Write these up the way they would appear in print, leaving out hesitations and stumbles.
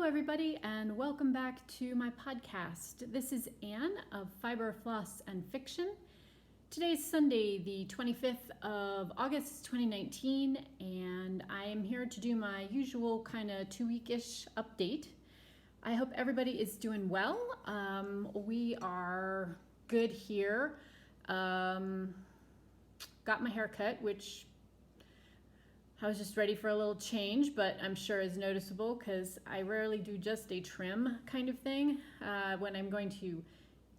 Hello, everybody, and welcome back to my podcast. This is Anne of Fiber, Floss, and Fiction. Today is Sunday, the 25th of August, 2019, and I am here to do my usual kind of 2-week-ish update. I hope everybody is doing well. We are good here. Got my hair cut, which I was just ready for a little change, but I'm sure is noticeable because I rarely do just a trim kind of thing when I'm going to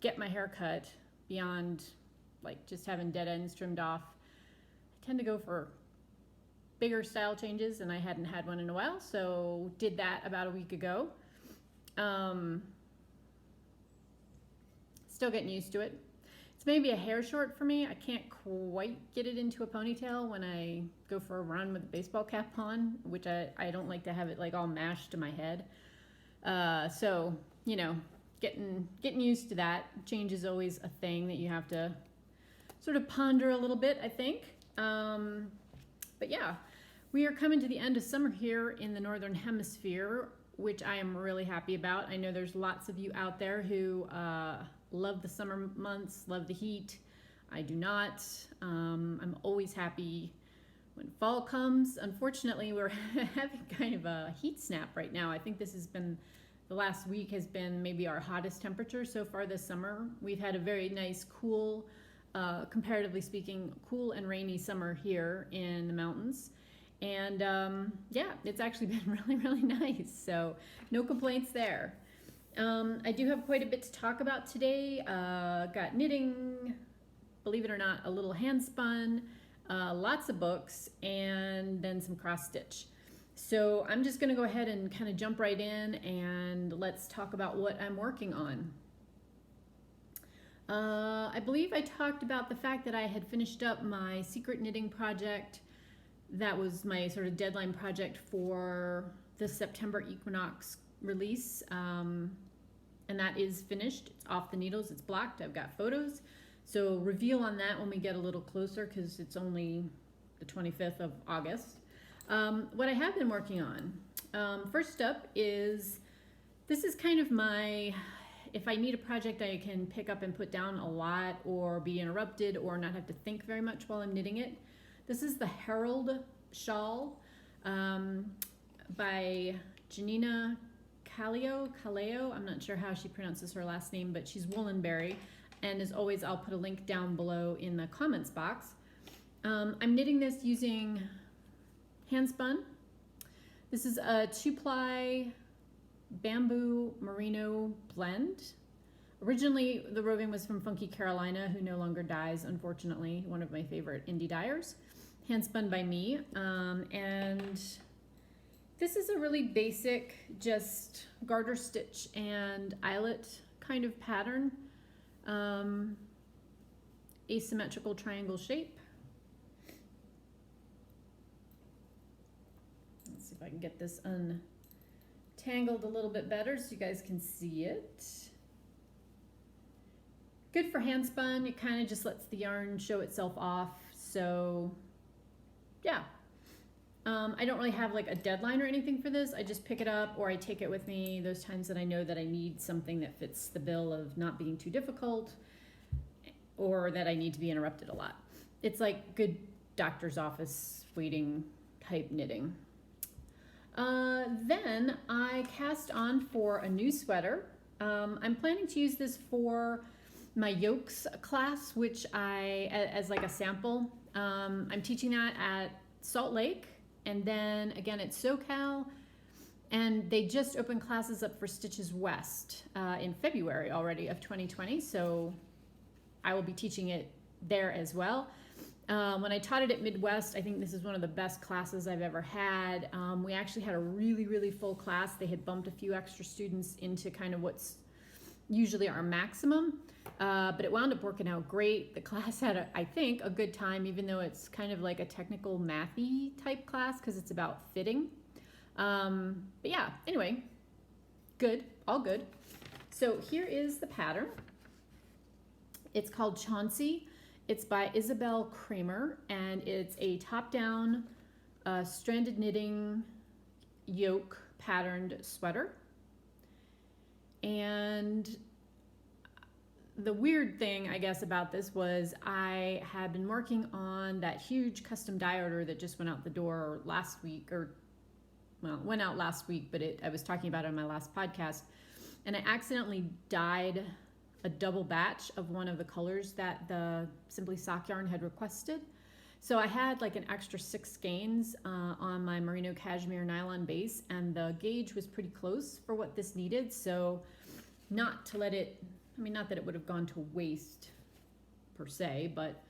get my hair cut beyond like just having dead ends trimmed off. I tend to go for bigger style changes, and I hadn't had one in a while, so did that about a week ago. Still getting used to it. It's maybe a hair short for me. I can't quite get it into a ponytail when I go for a run with a baseball cap on, which I don't like to have it like all mashed to my head. So, you know, getting used to that. Change is always a thing that you have to sort of ponder a little bit, I think. But yeah, we are coming to the end of summer here in the Northern Hemisphere, which I am really happy about. I know there's lots of you out there who love the summer months, love the heat. I do not. I'm always happy when fall comes. Unfortunately, we're having kind of a heat snap right now. I think this has been, the last week has been maybe our hottest temperature so far this summer. We've had a very nice, cool, comparatively speaking, cool and rainy summer here in the mountains. And yeah, it's actually been really, really nice. So no complaints there. I do have quite a bit to talk about today. Got knitting, believe it or not, a little hand spun, lots of books, and then some cross stitch. So I'm just going to go ahead and kind of jump right in and let's talk about what I'm working on. I believe I talked about the fact that I had finished up my secret knitting project. That was my sort of deadline project for the September equinox release, and that is finished. It's off the needles, it's blocked, I've got photos. So reveal on that when we get a little closer because it's only the 25th of August. What I have been working on, first up is, this is kind of my, if I need a project I can pick up and put down a lot or be interrupted or not have to think very much while I'm knitting it. This is the Herald shawl by Janina Kaleo. I'm not sure how she pronounces her last name, but she's Woolenberry. And as always, I'll put a link down below in the comments box. I'm knitting this using hand spun. This is a 2-ply bamboo merino blend. Originally, the roving was from Funky Carolina, who no longer dyes, unfortunately, one of my favorite indie dyers. Hand spun by me, and this is a really basic, just garter stitch and eyelet kind of pattern, asymmetrical triangle shape. Let's see if I can get this untangled a little bit better so you guys can see it. Good for hand spun. It kind of just lets the yarn show itself off. So yeah, I don't really have like a deadline or anything for this. I just pick it up or I take it with me those times that I know that I need something that fits the bill of not being too difficult or that I need to be interrupted a lot. It's like good doctor's office waiting type knitting. Then I cast on for a new sweater. I'm planning to use this for my yokes class, which as like a sample. I'm teaching that at Salt Lake, and then again at SoCal, and they just opened classes up for Stitches West in February already of 2020, so I will be teaching it there as well. When I taught it at Midwest, I think this is one of the best classes I've ever had. We actually had a really, really full class. They had bumped a few extra students into kind of what's usually our maximum, but it wound up working out great. The class had, I think, a good time, even though it's kind of like a technical mathy type class because it's about fitting. But yeah, anyway, good, all good. So here is the pattern. It's called Chauncey. It's by Isabel Kramer, and it's a top-down stranded knitting yoke patterned sweater. And the weird thing, I guess, about this was I had been working on that huge custom dye order that just went out the door last week, or well, it went out last week, but I was talking about it on my last podcast, and I accidentally dyed a double batch of one of the colors that the Simply Sock yarn had requested. So I had like an extra 6 skeins on my merino cashmere nylon base, and the gauge was pretty close for what this needed. So not to let it, not that it would have gone to waste per se, but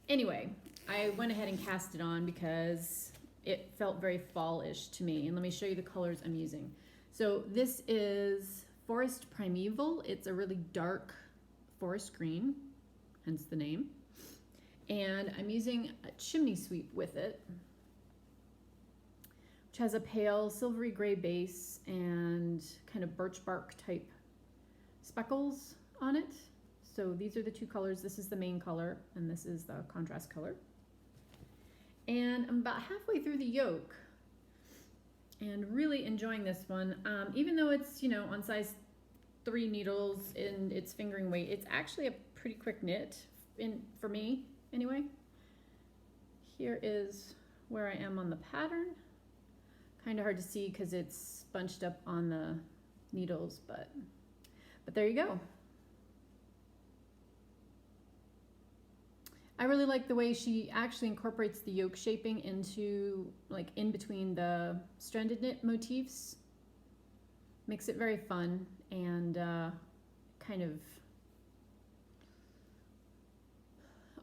anyway, I went ahead and cast it on because it felt very fall-ish to me. And let me show you the colors I'm using. So this is Forest Primeval. It's a really dark forest green, hence the name. And I'm using a chimney sweep with it, which has a pale silvery gray base and kind of birch bark type speckles on it. So these are the 2 colors. This is the main color and this is the contrast color. And I'm about halfway through the yoke and really enjoying this one. Even though it's, on size 3 needles and its fingering weight, it's actually a pretty quick knit for me anyway. Here is where I am on the pattern. Kind of hard to see because it's bunched up on the needles, but there you go. I really like the way she actually incorporates the yoke shaping into, like, in between the stranded knit motifs. Makes it very fun and kind of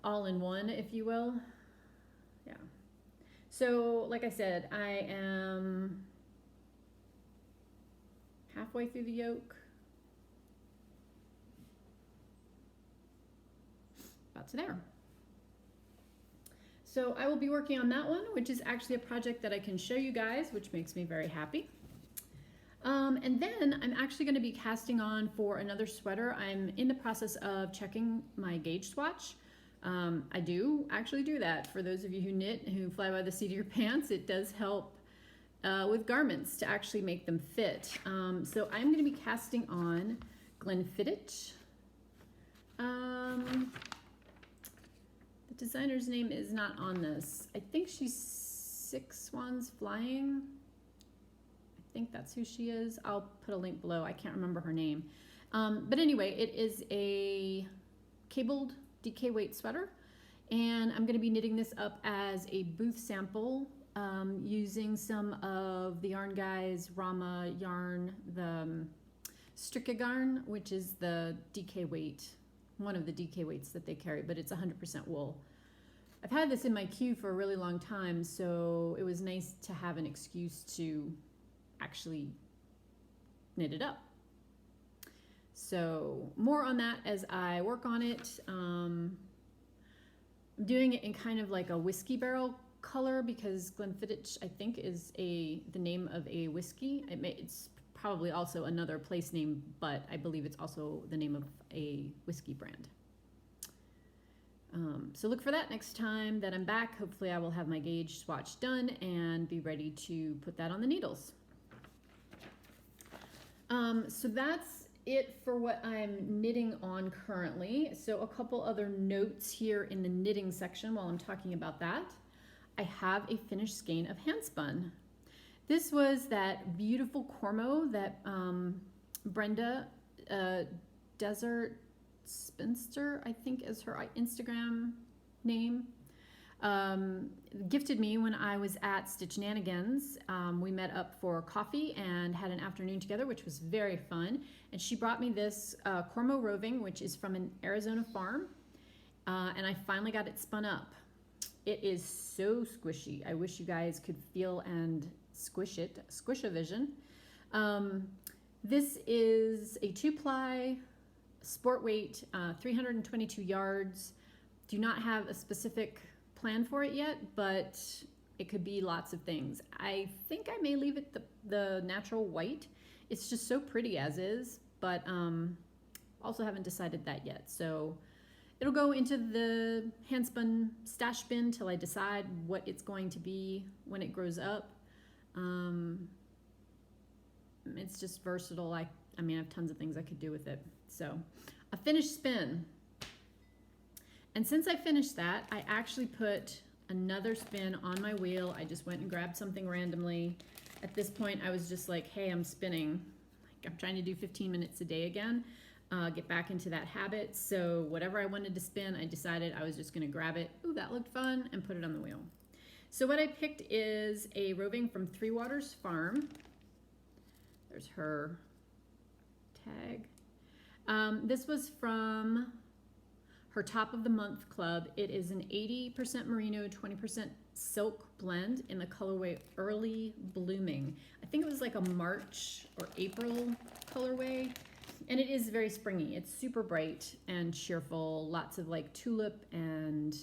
all in one, if you will. Yeah. So, like I said, I am halfway through the yoke. About to there. So I will be working on that one, which is actually a project that I can show you guys, which makes me very happy. And then I'm actually going to be casting on for another sweater. I'm in the process of checking my gauge swatch. I do actually do that. For those of you who knit, who fly by the seat of your pants, it does help with garments to actually make them fit. So I'm going to be casting on Glenfiddich. The designer's name is not on this. I think she's Six Swans Flying. I think that's who she is. I'll put a link below. I can't remember her name. But anyway, it is a cabled DK weight sweater, and I'm going to be knitting this up as a booth sample using some of the Yarn Guys Rama yarn, the Stricka yarn, which is the DK weight, one of the DK weights that they carry, but it's 100% wool. I've had this in my queue for a really long time, so it was nice to have an excuse to actually knit it up. So more on that as I work on it. I'm doing it in kind of like a whiskey barrel color because Glenfiddich, I think, is the name of a whiskey. It's probably also another place name, but I believe it's also the name of a whiskey brand. So look for that next time that I'm back. Hopefully I will have my gauge swatch done and be ready to put that on the needles. So that's it for what I'm knitting on currently. So a couple other notes here in the knitting section while I'm talking about that. I have a finished skein of handspun. This was that beautiful Cormo that Brenda Desert Spinster, I think is her Instagram name, gifted me when I was at Stitch Nanigans. We met up for coffee and had an afternoon together, which was very fun. And she brought me this Cormo Roving, which is from an Arizona farm, and I finally got it spun up. It is so squishy. I wish you guys could feel and squish it. Squish-a-vision. This is a 2-ply sport weight, 322 yards. Do not have a specific plan for it yet, but it could be lots of things. I think I may leave it the natural white. It's just so pretty as is, but also haven't decided that yet. So it'll go into the handspun stash bin till I decide what it's going to be when it grows up. It's just versatile. I I mean, I have tons of things I could do with it. So a finished spin. And since I finished that, I actually put another spin on my wheel. I just went and grabbed something randomly. At this point, I was just like, hey, I'm spinning. Like, I'm trying to do 15 minutes a day again, get back into that habit. So whatever I wanted to spin, I decided I was just going to grab it. Ooh, that looked fun, and put it on the wheel. So what I picked is a roving from Three Waters Farm. There's her tag. This was from her Top of the Month Club. It is an 80% merino, 20% silk blend in the colorway Early Blooming. I think it was like a March or April colorway. And it is very springy. It's super bright and cheerful. Lots of like tulip and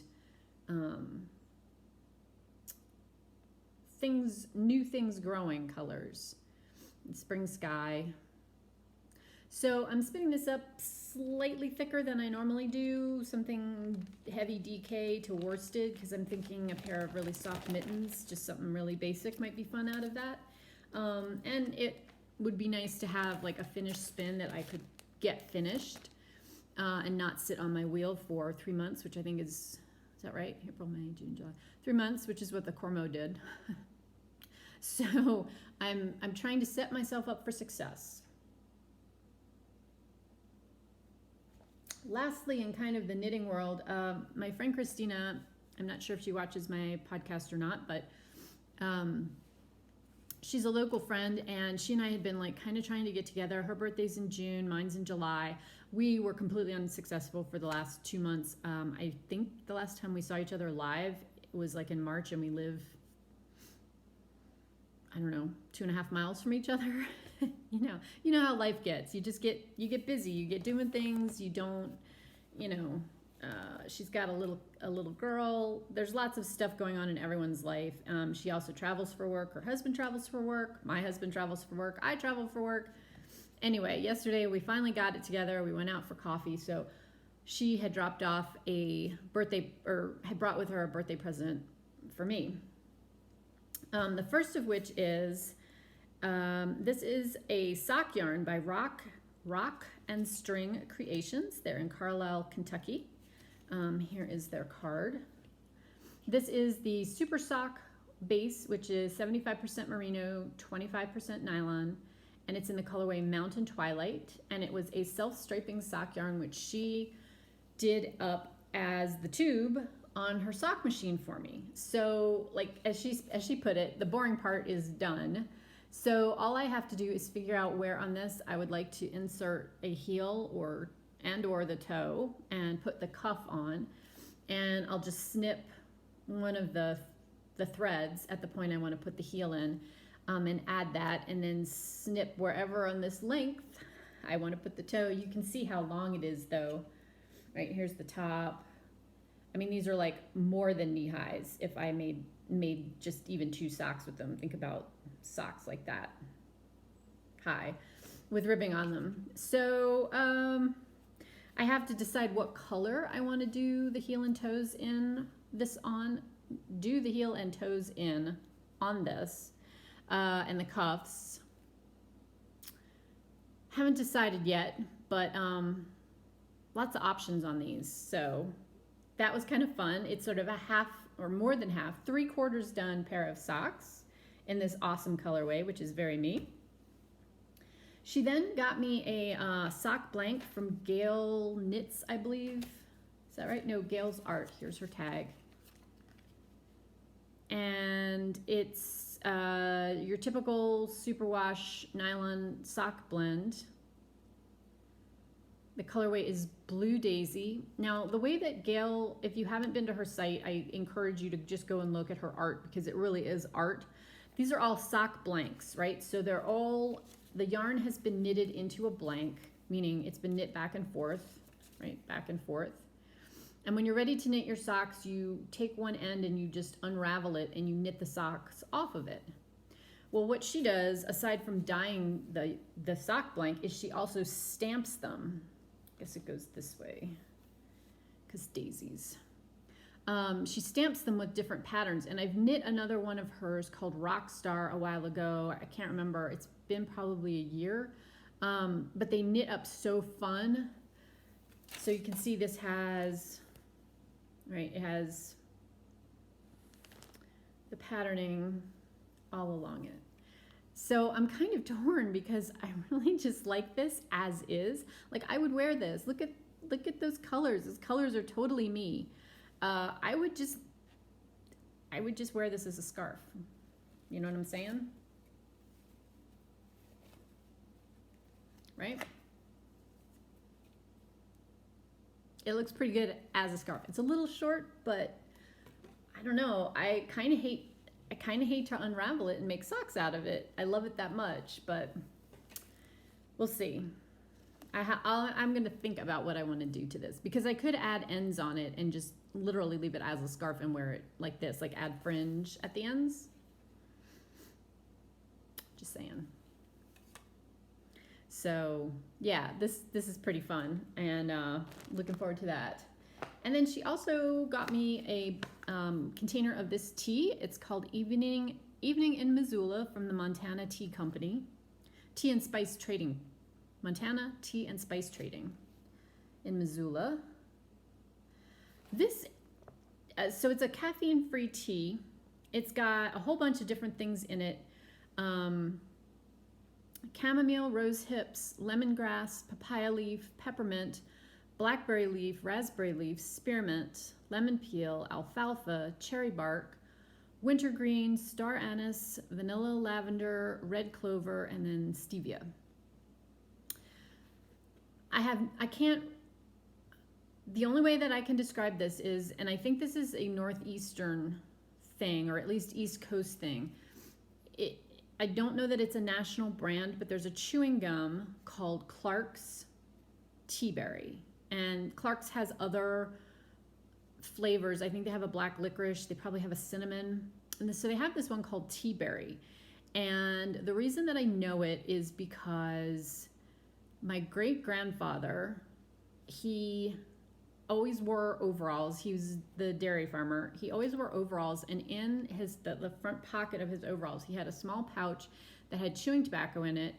new things growing colors. Spring sky. So I'm spinning this up slightly thicker than I normally do, something heavy DK to worsted, because I'm thinking a pair of really soft mittens, just something really basic might be fun out of that. And it would be nice to have like a finished spin that I could get finished and not sit on my wheel for 3 months, which I think is that right? April, May, June, July. 3 months, which is what the Cormo did. So I'm trying to set myself up for success. Lastly, in kind of the knitting world, my friend Christina, I'm not sure if she watches my podcast or not, but she's a local friend, and she and I had been like kind of trying to get together. Her birthday's in June, mine's in July. We were completely unsuccessful for the last 2 months. I think the last time we saw each other live was like in March, and we live, I don't know, 2.5 miles from each other. You know how life gets. You get busy. You get doing things. You don't, she's got a little girl. There's lots of stuff going on in everyone's life. She also travels for work. Her husband travels for work. My husband travels for work. I travel for work. Anyway, yesterday we finally got it together. We went out for coffee. So she had dropped off had brought with her a birthday present for me. The first of which is, this is a sock yarn by Rock and String Creations. They're in Carlisle, Kentucky. Here is their card. This is the Super Sock base, which is 75% merino, 25% nylon, and it's in the colorway Mountain Twilight. And it was a self-striping sock yarn, which she did up as the tube on her sock machine for me. So like as she put it, the boring part is done. So all I have to do is figure out where on this I would like to insert a heel or the toe and put the cuff on, and I'll just snip one of the threads at the point I want to put the heel in, and add that, and then snip wherever on this length I want to put the toe. You can see how long it is though. Right, here's the top. I mean, these are like more than knee highs if I made just even 2 socks with them. Think about socks like that high with ribbing on them. So I have to decide what color I want to do the heel and toes in this on. Do the heel and toes in on this and the cuffs. Haven't decided yet, but lots of options on these. So that was kind of fun. It's sort of a half or more than half, 3/4 done pair of socks in this awesome colorway, which is very me. She then got me a sock blank from Gail Knits, I believe. Is that right? No, Gail's Art. Here's her tag. And it's your typical superwash nylon sock blend. The colorway is Blue Daisy. Now, the way that Gail, if you haven't been to her site, I encourage you to just go and look at her art, because it really is art. These are all sock blanks, right? So they're all, the yarn has been knitted into a blank, meaning it's been knit back and forth, right? Back and forth. And when you're ready to knit your socks, you take one end and you just unravel it and you knit the socks off of it. Well, what she does, aside from dyeing the sock blank, is she also stamps them. I guess it goes this way, because daisies. She stamps them with different patterns, and I've knit another one of hers called Rockstar a while ago. I can't remember. It's been probably a year. but they knit up so fun. So you can see this has, right, it has the patterning all along it. So I'm kind of torn because I really just like this as is. Like, I would wear this. Look at those colors. Those colors are totally me. I would just wear this as a scarf. You know what I'm saying? Right? It looks pretty good as a scarf. It's a little short, but I don't know. I kind of hate to unravel it and make socks out of it. I love it that much, but we'll see. I'm going to think about what I want to do to this, because I could add ends on it and just literally leave it as a scarf and wear it like this, like add fringe at the ends. Just saying. So yeah, this is pretty fun, and looking forward to that. And then she also got me a container of this tea. It's called Evening in Missoula from the Montana Tea Company. Tea and Spice Trading. Montana Tea and Spice Trading in Missoula. This, so it's a caffeine-free tea. It's got a whole bunch of different things in it. Chamomile, rose hips, lemongrass, papaya leaf, peppermint, blackberry leaf, raspberry leaf, spearmint, lemon peel, alfalfa, cherry bark, wintergreen, star anise, vanilla, lavender, red clover, and then stevia. The only way that I can describe this is, and I think this is a northeastern thing, or at least East Coast thing. I don't know that it's a national brand, but there's a chewing gum called Clark's Tea Berry. And Clark's has other flavors. I think they have a black licorice. They probably have a cinnamon. And so they have this one called Tea Berry. And the reason that I know it is because my great-grandfather, he always wore overalls. He was the dairy farmer. He always wore overalls, and in the front pocket of his overalls, he had a small pouch that had chewing tobacco in it,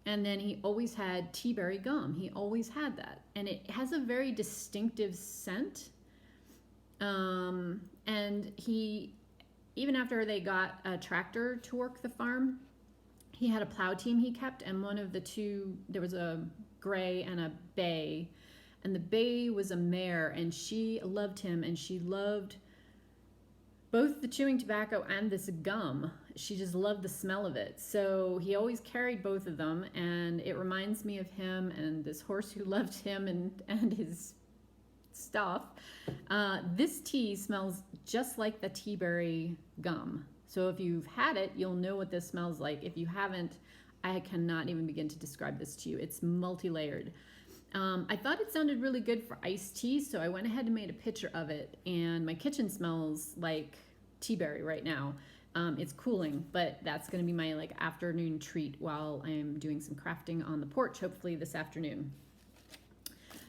and then he always had tea berry gum. He always had that, and it has a very distinctive scent. And he, even after they got a tractor to work the farm, he had a plow team he kept, and one of the two, there was a gray and a bay. And the bay was a mare, and she loved him, and she loved both the chewing tobacco and this gum. She just loved the smell of it. So he always carried both of them, and it reminds me of him and this horse who loved him and his stuff. This tea smells just like the tea berry gum. So if you've had it, you'll know what this smells like. If you haven't, I cannot even begin to describe this to you. It's multi-layered. I thought it sounded really good for iced tea, so I went ahead and made a picture of it, and my kitchen smells like tea berry right now. It's cooling, but that's going to be my afternoon treat while I'm doing some crafting on the porch, hopefully this afternoon.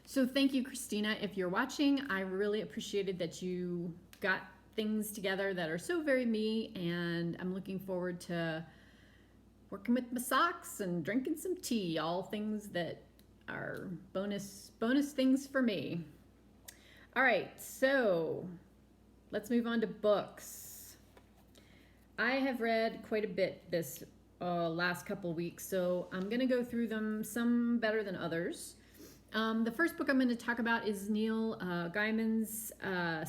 So thank you, Christina, if you're watching. I really appreciated that you got things together that are so very me, and I'm looking forward to working with my socks and drinking some tea, all things that are bonus things for me. All right, so let's move on to books. I have read quite a bit this last couple weeks, so I'm going to go through them, some better than others. The first book I'm going to talk about is Neil Gaiman's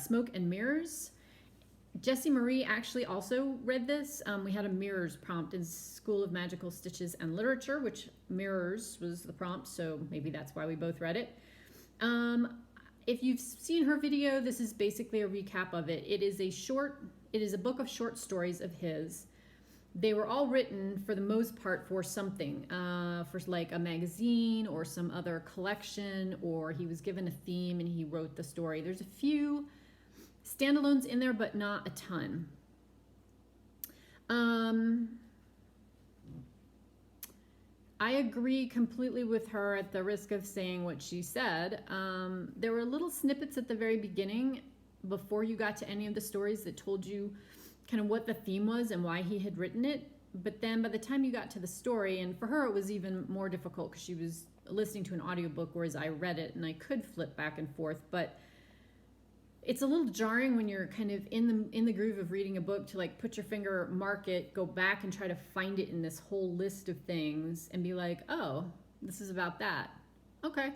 Smoke and Mirrors. Jessie Marie actually also read this. We had a mirrors prompt in School of Magical Stitches and Literature, which mirrors was the prompt, so maybe that's why we both read it. If you've seen her video, this is basically a recap of it. It is a book of short stories of his. They were all written, for the most part, for something, for like a magazine or some other collection, or he was given a theme and he wrote the story. There's a few standalones in there, but not a ton. I agree completely with her at the risk of saying what she said. There were little snippets at the very beginning, before you got to any of the stories, that told you kind of what the theme was and why he had written it. but then by the time you got to the story, and for her it was even more difficult because she was listening to an audiobook, whereas I read it and I could flip back and forth, but it's a little jarring when you're kind of in the groove of reading a book to like put your finger, mark it, go back and try to find it in this whole list of things and be like, oh, this is about that. Okay.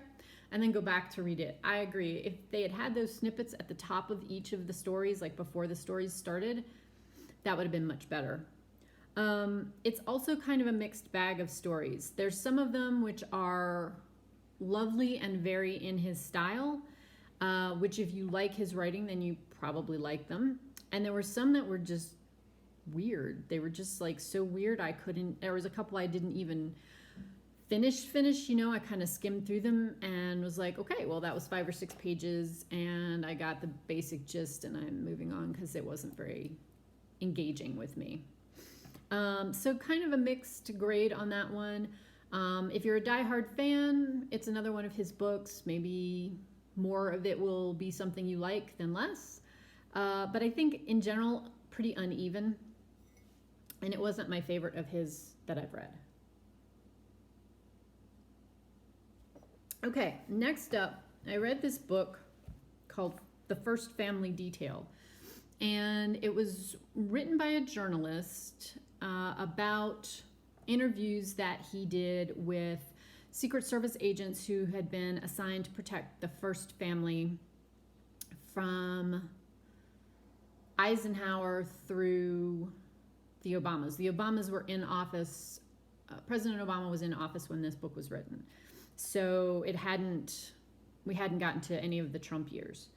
And then go back to read it. I agree. If they had had those snippets at the top of each of the stories, like before the stories started, that would have been much better. It's also kind of a mixed bag of stories. There's some of them which are lovely and very in his style, which if you like his writing, then you probably like them. And there were some that were just weird. They were just like so weird there was a couple I didn't even finish, I kind of skimmed through them and was like, okay, well, that was 5 or 6 pages and I got the basic gist and I'm moving on because it wasn't very engaging with me. So kind of a mixed grade on that one. If you're a diehard fan, it's another one of his books. Maybe more of it will be something you like than less. But I think in general, pretty uneven. And it wasn't my favorite of his that I've read. Okay, next up, I read this book called The First Family Detail. And it was written by a journalist about interviews that he did with Secret Service agents who had been assigned to protect the first family from Eisenhower through the Obamas. The Obamas were in office. President Obama was in office when this book was written. So we hadn't gotten to any of the Trump years.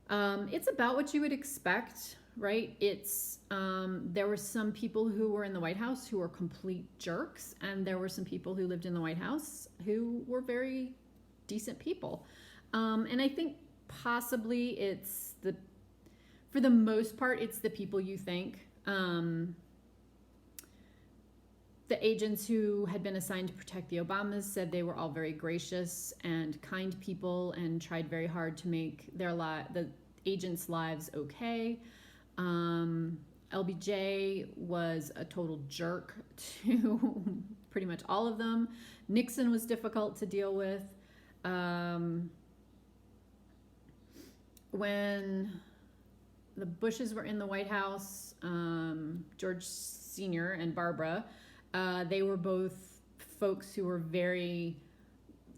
It's about what you would expect, right? There were some people who were in the White House who were complete jerks, and there were some people who lived in the White House who were very decent people. And I think possibly for the most part, it's the people you think. The agents who had been assigned to protect the Obamas said they were all very gracious and kind people and tried very hard to make the agents' lives okay. LBJ was a total jerk to pretty much all of them. Nixon was difficult to deal with. When the Bushes were in the White House, George Sr. and Barbara, they were both folks who were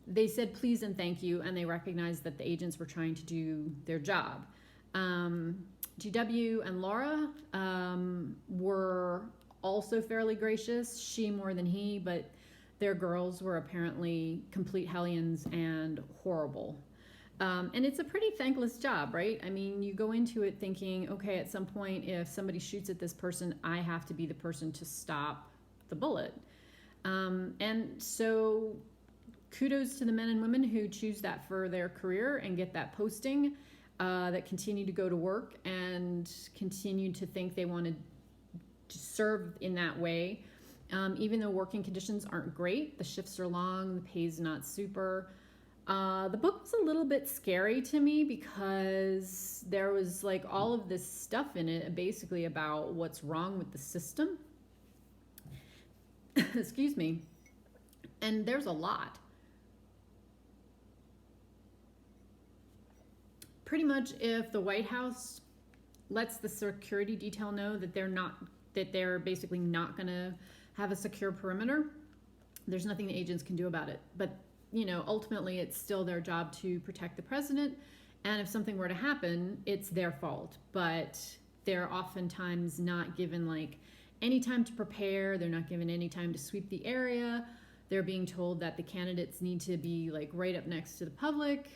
they said please and thank you, and they recognized that the agents were trying to do their job. GW and Laura were also fairly gracious, she more than he, but their girls were apparently complete hellions and horrible. And it's a pretty thankless job, right? I mean, you go into it thinking, okay, at some point, if somebody shoots at this person, I have to be the person to stop the bullet. And so kudos to the men and women who choose that for their career and get that posting, that continue to go to work and continue to think they want to serve in that way. Even though working conditions aren't great, the shifts are long, the pay's not super. The book was a little bit scary to me because there was like all of this stuff in it basically about what's wrong with the system. Excuse me. And there's a lot. Pretty much if the White House lets the security detail know that they're basically not going to have a secure perimeter, there's nothing the agents can do about it. But, ultimately it's still their job to protect the president. And if something were to happen, it's their fault. But they're oftentimes not given any time to prepare. They're not given any time to sweep the area. They're being told that the candidates need to be right up next to the public.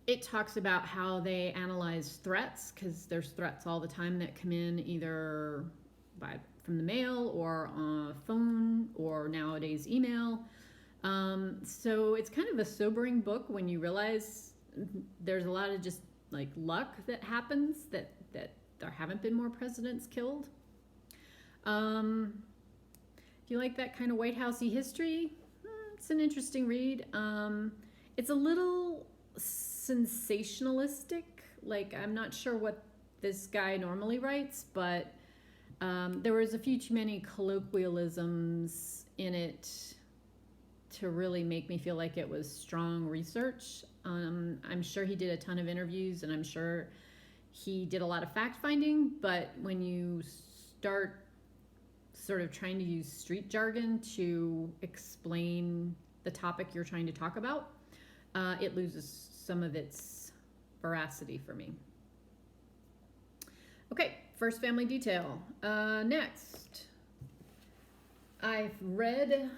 It talks about how they analyze threats, because there's threats all the time that come in either from the mail or phone or nowadays email. So it's kind of a sobering book when you realize there's a lot of just luck that happens, that there haven't been more presidents killed. If you like that kind of White Housey history, it's an interesting read. It's a little sensationalistic. I'm not sure what this guy normally writes, but there was a few too many colloquialisms in it to really make me feel like it was strong research. I'm sure he did a ton of interviews, and I'm sure he did a lot of fact finding, but when you start sort of trying to use street jargon to explain the topic you're trying to talk about, it loses some of its veracity for me. Okay, first family detail. Next, I've read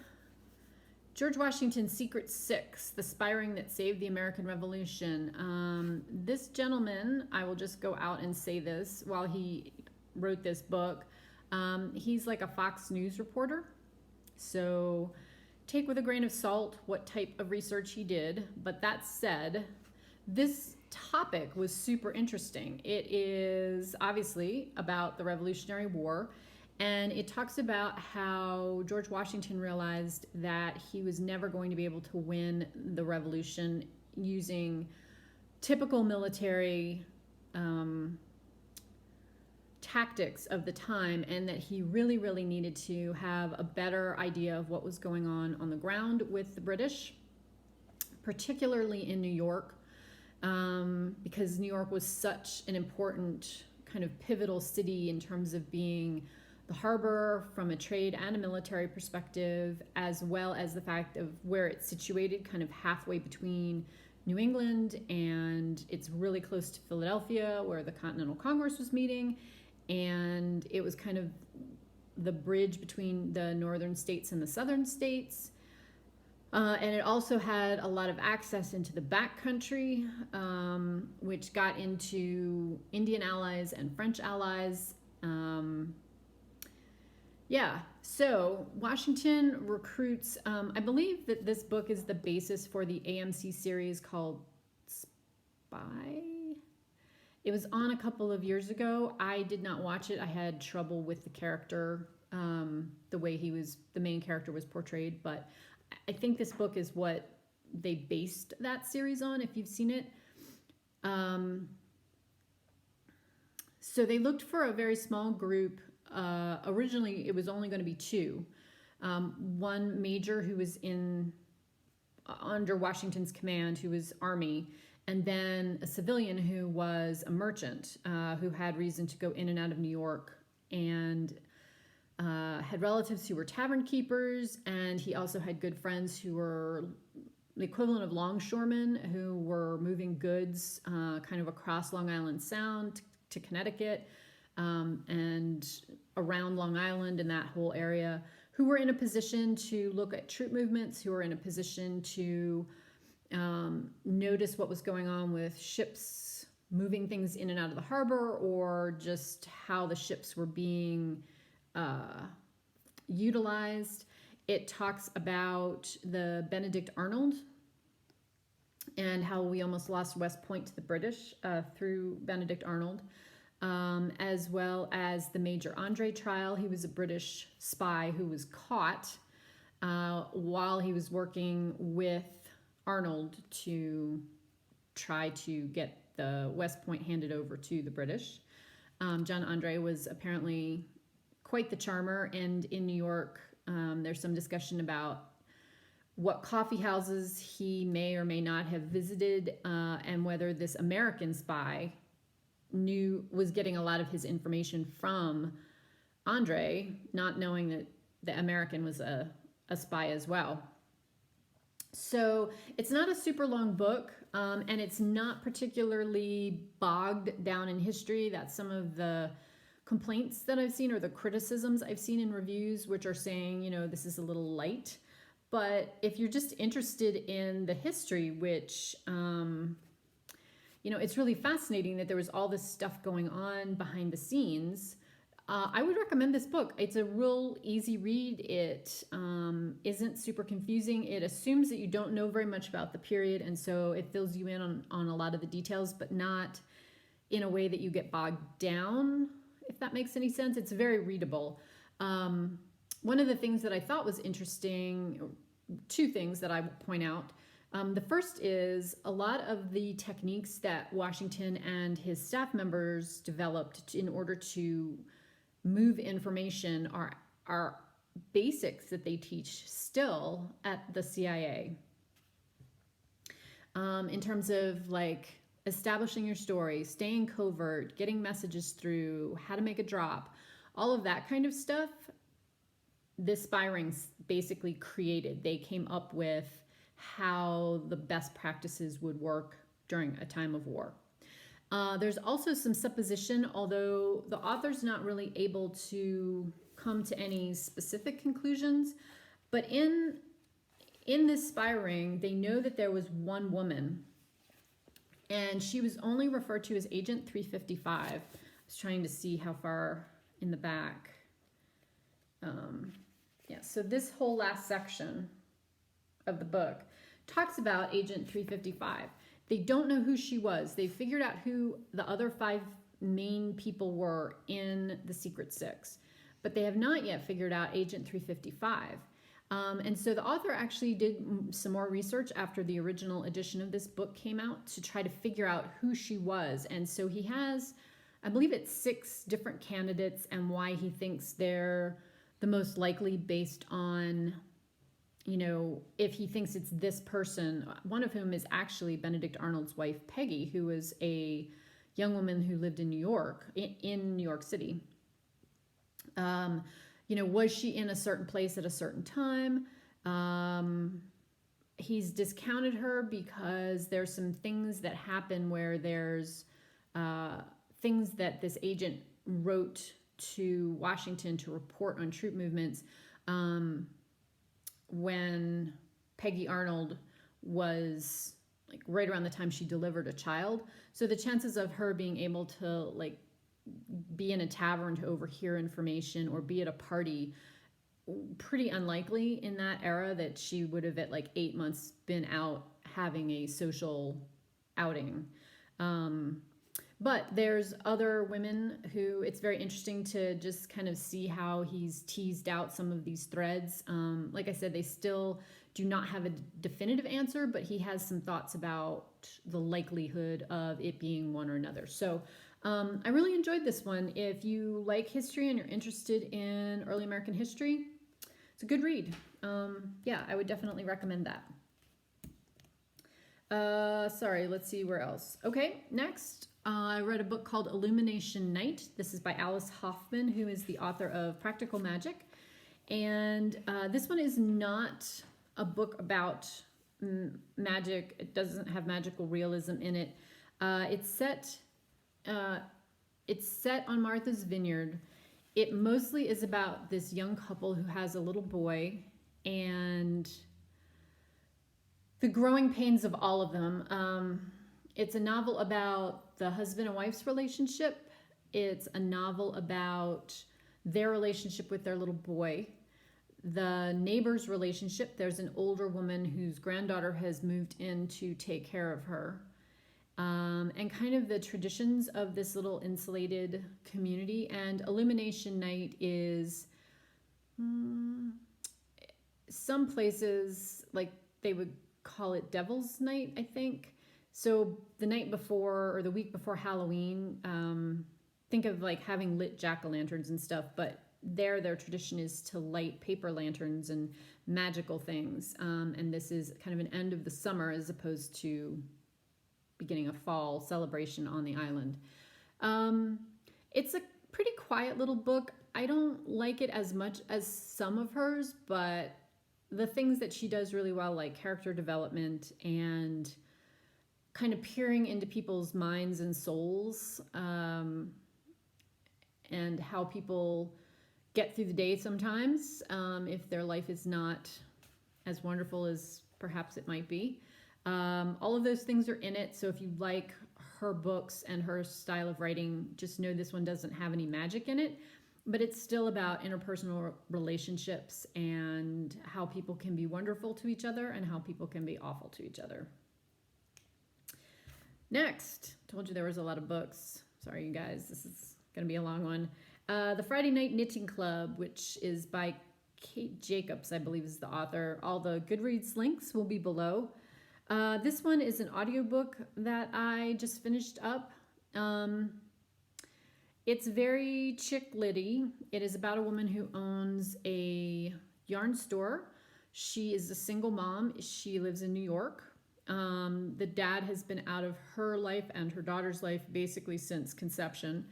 George Washington's Secret Six, The Spying That Saved the American Revolution. This gentleman, I will just go out and say this, while he wrote this book, he's like a Fox News reporter. So take with a grain of salt what type of research he did. But that said, this topic was super interesting. It is obviously about the Revolutionary War, and it talks about how George Washington realized that he was never going to be able to win the revolution using typical military tactics of the time, and that he really, really needed to have a better idea of what was going on the ground with the British, particularly in New York, because New York was such an important kind of pivotal city in terms of being the harbor from a trade and a military perspective, as well as the fact of where it's situated, kind of halfway between New England, and it's really close to Philadelphia, where the Continental Congress was meeting, and it was kind of the bridge between the northern states and the southern states. And it also had a lot of access into the backcountry, which got into Indian allies and French allies. So Washington recruits, I believe that this book is the basis for the AMC series called Spy. It was on a couple of years ago. I did not watch it. I had trouble with the character, the way the main character was portrayed, but I think this book is what they based that series on, if you've seen it. So they looked for a very small group. Originally, it was only going to be two. One major who was under Washington's command, who was Army, and then a civilian who was a merchant, who had reason to go in and out of New York, and had relatives who were tavern keepers, and he also had good friends who were the equivalent of longshoremen, who were moving goods kind of across Long Island Sound to Connecticut, and around Long Island and that whole area, who were in a position to look at troop movements, who were in a position to notice what was going on with ships moving things in and out of the harbor, or just how the ships were being utilized. It talks about the Benedict Arnold and how we almost lost West Point to the British through Benedict Arnold, as well as the Major Andre trial. He was a British spy who was caught while he was working with Arnold to try to get the West Point handed over to the British. John Andre was apparently quite the charmer, and in New York, there's some discussion about what coffee houses he may or may not have visited, and whether this American spy was getting a lot of his information from Andre, not knowing that the American was a spy as well. So it's not a super long book, and it's not particularly bogged down in history. That's some of the complaints that I've seen, or the criticisms I've seen in reviews, which are saying, this is a little light. But if you're just interested in the history, which, it's really fascinating that there was all this stuff going on behind the scenes, I would recommend this book. It's a real easy read. It isn't super confusing. It assumes that you don't know very much about the period, and so it fills you in on a lot of the details, but not in a way that you get bogged down, if that makes any sense. It's very readable. One of the things that I thought was interesting, two things that I will point out. The first is a lot of the techniques that Washington and his staff members developed in order to move information are basics that they teach still at the CIA. In terms of like establishing your story, staying covert, getting messages through, how to make a drop, all of that kind of stuff, this spy rings basically created. They came up with how the best practices would work during a time of war. There's also some supposition, although the author's not really able to come to any specific conclusions, but in this spy ring, they know that there was one woman, and she was only referred to as Agent 355. I was trying to see how far in the back. Yeah, so this whole last section of the book talks about Agent 355. They don't know who she was. They figured out who the other 5 main people were in the Secret Six, but they have not yet figured out Agent 355. And so the author actually did some more research after the original edition of this book came out to try to figure out who she was. And so he has, I believe it's 6 different candidates and why he thinks they're the most likely based on, you know, if he thinks it's this person, one of whom is actually Benedict Arnold's wife, Peggy, who was a young woman who lived in New York, in New York City. You know, was she in a certain place at a certain time? He's discounted her because there's some things that happen where there's things that this agent wrote to Washington to report on troop movements when Peggy Arnold was like right around the time she delivered a child. So the chances of her being able to like be in a tavern to overhear information or be at a party, pretty unlikely in that era that she would have at like 8 months been out having a social outing. But there's other women who it's very interesting to just kind of see how he's teased out some of these threads. Like I said, they still do not have a definitive answer, but he has some thoughts about the likelihood of it being one or another. So I really enjoyed this one. If you like history and you're interested in early American history, it's a good read. Yeah, I would definitely recommend that. Sorry, let's see where else. Okay, next. I read a book called Illumination Night. This is by Alice Hoffman, who is the author of Practical Magic. And this one is not a book about magic. It doesn't have magical realism in it. It's set on Martha's Vineyard. It mostly is about this young couple who has a little boy and the growing pains of all of them. It's a novel about the husband and wife's relationship. It's a novel about their relationship with their little boy. The neighbor's relationship. There's an older woman whose granddaughter has moved in to take care of her. And kind of the traditions of this little insulated community. And Illumination Night is some places, like they would call it Devil's Night, I think. So the night before or the week before Halloween, think of like having lit jack-o'-lanterns and stuff, but their tradition is to light paper lanterns and magical things. And this is kind of an end of the summer as opposed to beginning of fall celebration on the island. It's a pretty quiet little book. I don't like it as much as some of hers, but the things that she does really well, like character development and kind of peering into people's minds and souls, and how people get through the day sometimes, if their life is not as wonderful as perhaps it might be. All of those things are in it, so if you like her books and her style of writing, just know this one doesn't have any magic in it, but it's still about interpersonal relationships and how people can be wonderful to each other and how people can be awful to each other. Next, told you there was a lot of books. Sorry, you guys, this is going to be a long one. The Friday Night Knitting Club, which is by Kate Jacobs, I believe is the author. All the Goodreads links will be below. This one is an audiobook that I just finished up. It's very chick litty. It is about a woman who owns a yarn store. She is a single mom. She lives in New York. The dad has been out of her life and her daughter's life basically since conception.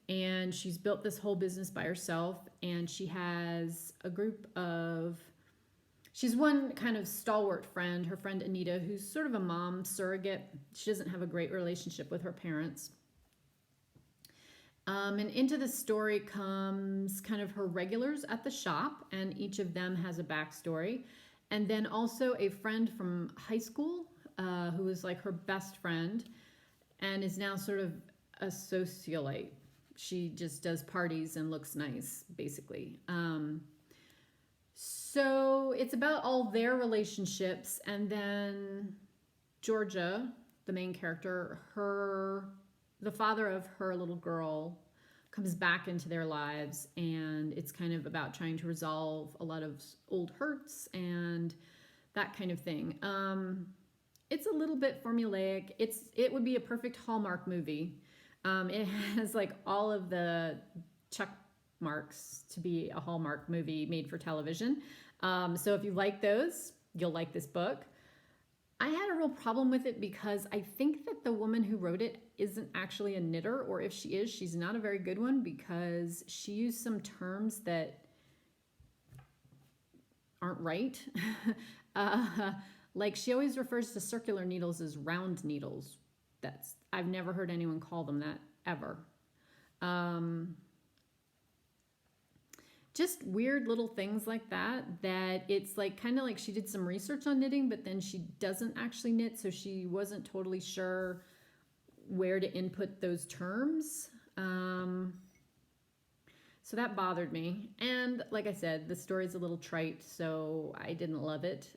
And she's built this whole business by herself. And she has a group of, she's one kind of stalwart friend, her friend Anita, who's sort of a mom surrogate. She doesn't have a great relationship with her parents. And into the story comes kind of her regulars at the shop, and each of them has a backstory. And then also a friend from high school who was like her best friend and is now sort of a socialite. She just does parties and looks nice, basically. So it's about all their relationships. And then Georgia, the main character, the father of her little girl, comes back into their lives, and it's kind of about trying to resolve a lot of old hurts and that kind of thing. It's a little bit formulaic. It would be a perfect Hallmark movie. It has like all of the check marks to be a Hallmark movie made for television. So if you like those, you'll like this book. I had a real problem with it because I think that the woman who wrote it isn't actually a knitter, or if she is, she's not a very good one because she used some terms that aren't right. Like she always refers to circular needles as round needles. I've never heard anyone call them that ever. Just weird little things like that it's like kind of like she did some research on knitting, but then she doesn't actually knit, so she wasn't totally sure where to input those terms. So that bothered me. And like I said, the story's a little trite, so I didn't love it.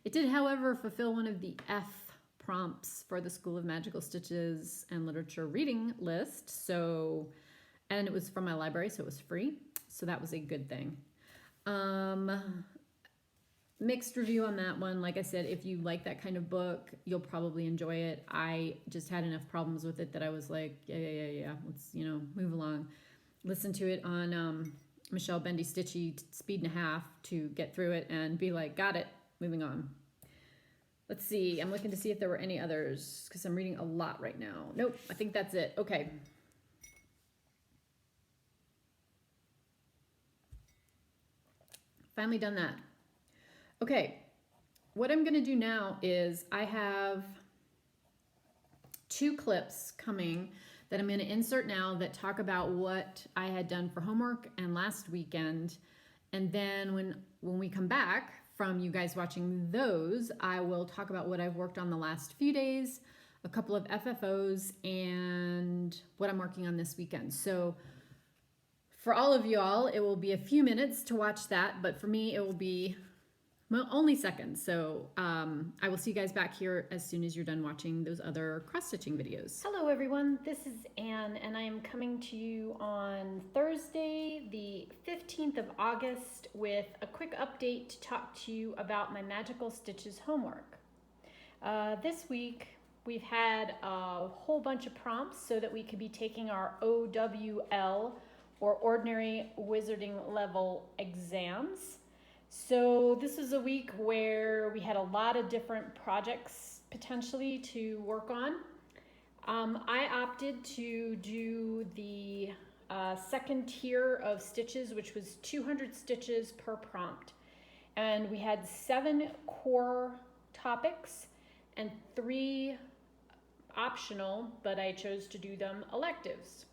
It did, however, fulfill one of the F prompts for the School of Magical Stitches and Literature reading list. So, and it was from my library, so it was free. So that was a good thing. Mixed review on that one. Like I said, if you like that kind of book, you'll probably enjoy it. I just had enough problems with it that I was like, yeah. Let's, move along. Listen to it on Michelle Bendy Stitchy speed and a half to get through it and be like, got it, moving on. Let's see. I'm looking to see if there were any others because I'm reading a lot right now. Nope, I think that's it. Okay. Finally done that. Okay, what I'm going to do now is I have 2 clips coming that I'm going to insert now that talk about what I had done for homework and last weekend. And then when we come back from you guys watching those, I will talk about what I've worked on the last few days, a couple of FFOs, and what I'm working on this weekend. So for all of y'all, it will be a few minutes to watch that, but for me, it will be only seconds. So I will see you guys back here as soon as you're done watching those other cross-stitching videos. Hello everyone, this is Anne, and I am coming to you on Thursday, the 15th of August, with a quick update to talk to you about my Magical Stitches homework. This week, we've had a whole bunch of prompts so that we could be taking our OWL, or Ordinary Wizarding Level exams. So this was a week where we had a lot of different projects potentially to work on. I opted to do the second tier of stitches, which was 200 stitches per prompt. And we had 7 core topics and 3 optional, but I chose to do them electives.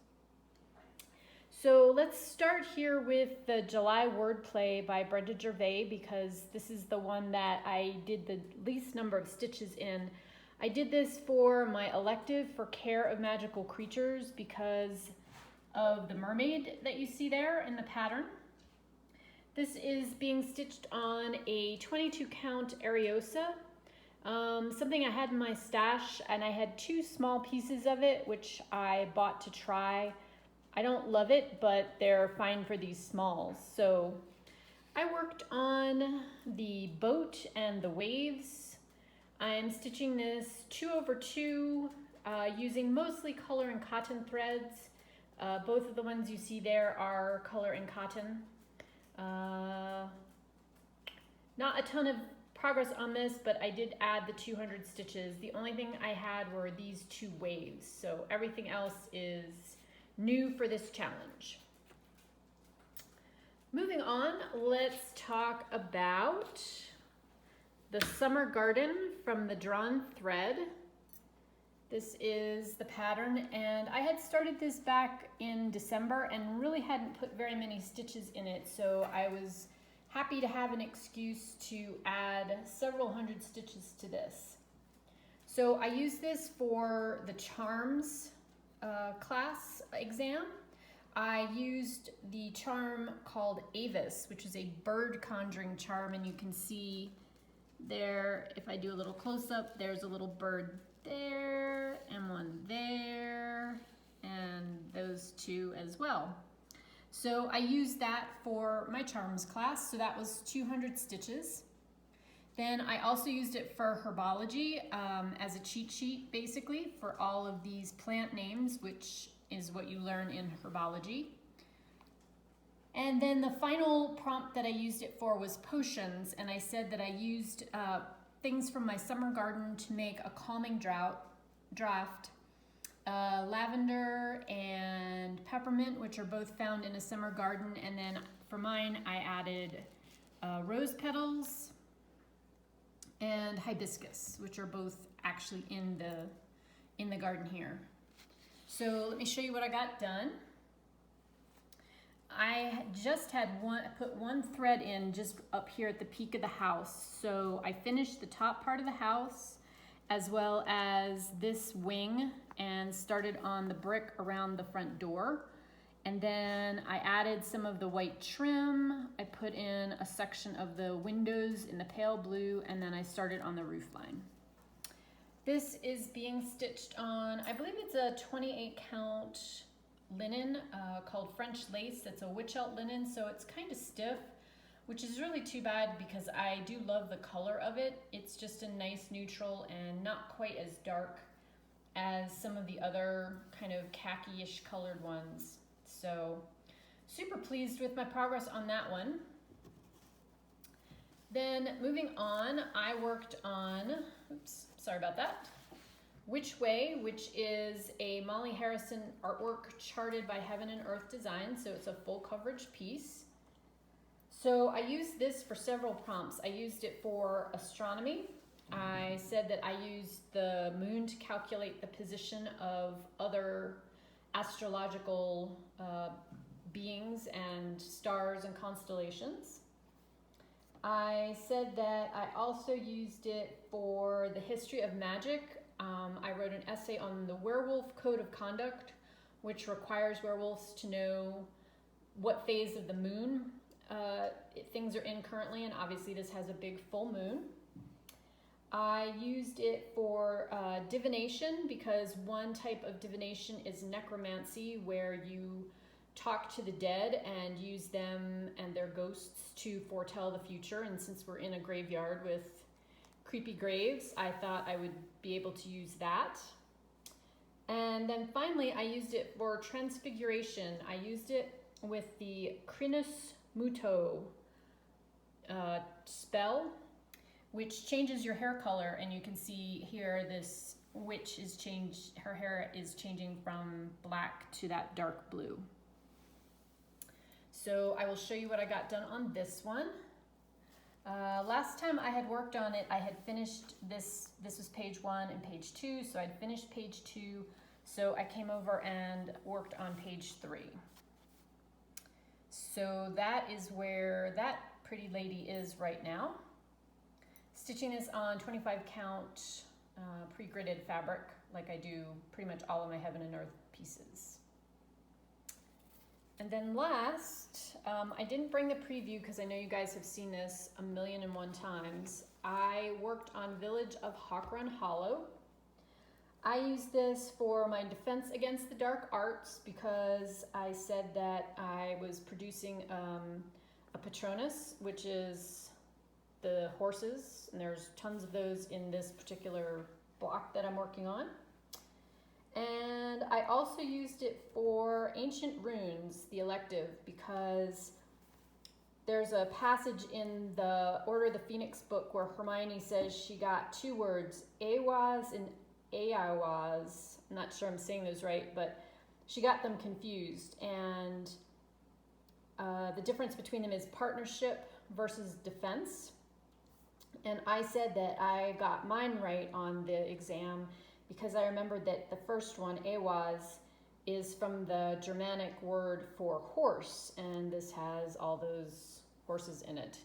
So let's start here with the July wordplay by Brenda Gervais, because this is the one that I did the least number of stitches in. I did this for my elective for Care of Magical Creatures because of the mermaid that you see there in the pattern. This is being stitched on a 22 count Ariosa, something I had in my stash, and I had 2 small pieces of it, which I bought to try. I don't love it, but they're fine for these smalls. So I worked on the boat and the waves I'm stitching this 2/2 using mostly color and cotton threads. Both of the ones you see there are color and cotton. Not a ton of progress on this, but I did add the 200 stitches. The only thing I had were these 2 waves, so everything else is new for this challenge. Moving on, let's talk about the summer garden from the drawn thread. This is the pattern, and I had started this back in December and really hadn't put very many stitches in it, so I was happy to have an excuse to add several hundred stitches to this. So I used this for the charms class exam. I used the charm called Avis, which is a bird conjuring charm, and you can see there, if I do a little close-up, there's a little bird there and one there, and those 2 as well. So I used that for my charms class, so that was 200 stitches. Then I also used it for herbology as a cheat sheet, basically, for all of these plant names, which is what you learn in herbology. And then the final prompt that I used it for was potions, and I said that I used things from my summer garden to make a calming draft. Lavender and peppermint, which are both found in a summer garden, and then for mine I added rose petals and hibiscus, which are both actually in the garden here. So let me show you what I got done. I just had put one thread in just up here at the peak of the house. So I finished the top part of the house as well as this wing and started on the brick around the front door. And then I added some of the white trim. I put in a section of the windows in the pale blue, and then I started on the roof line. This is being stitched on, I believe it's a 28 count linen called French lace. It's a witch-out linen, so it's kind of stiff, which is really too bad because I do love the color of it. It's just a nice neutral and not quite as dark as some of the other kind of khaki-ish colored ones. So super pleased with my progress on that one. Then moving on, I worked on, oops, sorry about that, Which Way, which is a Molly Harrison artwork charted by Heaven and Earth Design, so it's a full coverage piece. So I used this for several prompts. I used it for astronomy. I said that I used the moon to calculate the position of other astrological beings and stars and constellations. I said that I also used it for the history of magic. I wrote an essay on the werewolf code of conduct, which requires werewolves to know what phase of the moon things are in currently, and obviously this has a big full moon. I used it for divination because one type of divination is necromancy, where you talk to the dead and use them and their ghosts to foretell the future. And since we're in a graveyard with creepy graves, I thought I would be able to use that. And then finally, I used it for transfiguration. I used it with the Crinus Muto spell, which changes your hair color, and you can see here this witch is changed, her hair is changing from black to that dark blue. So I will show you what I got done on this one. Last time I had worked on it, I had finished this was page 1 and page 2, so I'd finished page 2, so I came over and worked on page 3. So that is where that pretty lady is right now. Stitching this on 25 count pre-gridded fabric, like I do pretty much all of my Heaven and Earth pieces. And then last, I didn't bring the preview because I know you guys have seen this 1,000,001 times. I worked on Village of Hawkrun Hollow. I used this for my Defense Against the Dark Arts because I said that I was producing a Patronus, which is the horses, and there's tons of those in this particular block that I'm working on. And I also used it for Ancient Runes, the elective, because there's a passage in the Order of the Phoenix book where Hermione says she got two words, Awaz and Aiwaz. I'm not sure I'm saying those right, but she got them confused. And the difference between them is partnership versus defense. And I said that I got mine right on the exam because I remembered that the first one, Awaz, is from the Germanic word for horse, and this has all those horses in it.